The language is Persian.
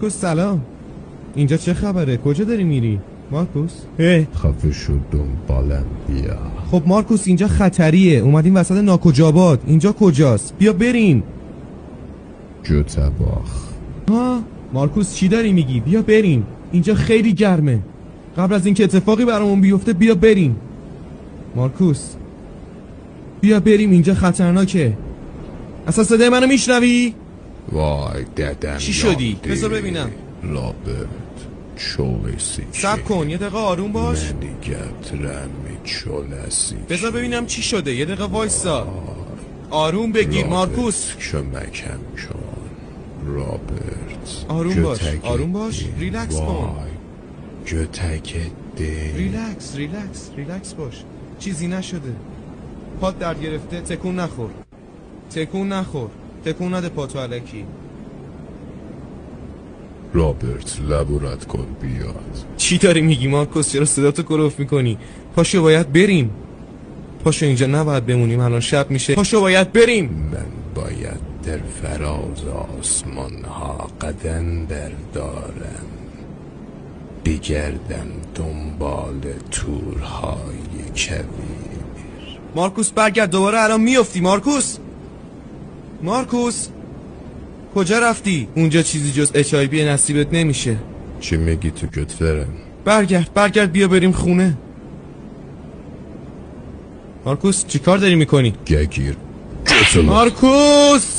مارکوس سلام. اینجا چه خبره؟ کجا داری میری؟ مارکوس؟ خفه شد دنبالم بیا. خب مارکوس اینجا خطریه، اومدیم وسط ناکجاباد. اینجا کجاست؟ بیا بریم. جوتباخ. ها مارکوس چی داری میگی؟ بیا بریم، اینجا خیلی گرمه. قبل از اینکه اتفاقی برامون بیفته بیا بریم. مارکوس بیا بریم، اینجا خطرناکه. اصلا صدای منو میشنوی؟ وای ددم چی شدی؟ بذار ببینم. رابرت چولسی. صبر کن یه دقیقه آروم باش. بذار ببینم چی شده. یه دقیقه وایسا، آروم بگیر مارکوس. کمکم کن رابرت. آروم باش، آروم باش، ریلکس کن. ریلکس باش، چیزی نشده. پات درد گرفته؟ تکون نخور، تکون نده پاتو الکی. رابرت لبو رد کن بیاد. چی داری میگی مارکوس؟ چرا صداتو کلوف میکنی؟ پاشو باید بریم. پاشو اینجا نباید بمونیم، الان شب میشه. پاشو باید بریم. من باید در فراز آسمان ها قدم بردارم، بگردم دنبال تورهای کویر. مارکوس برگرد دوباره، الان میافتی. مارکوس کجا رفتی؟ اونجا چیزی جز HIV نصیبت نمیشه. چی میگی تو گتفرن؟ برگرد بیا بریم خونه. مارکوس چی کار داری میکنی؟ گگیر. مارکوس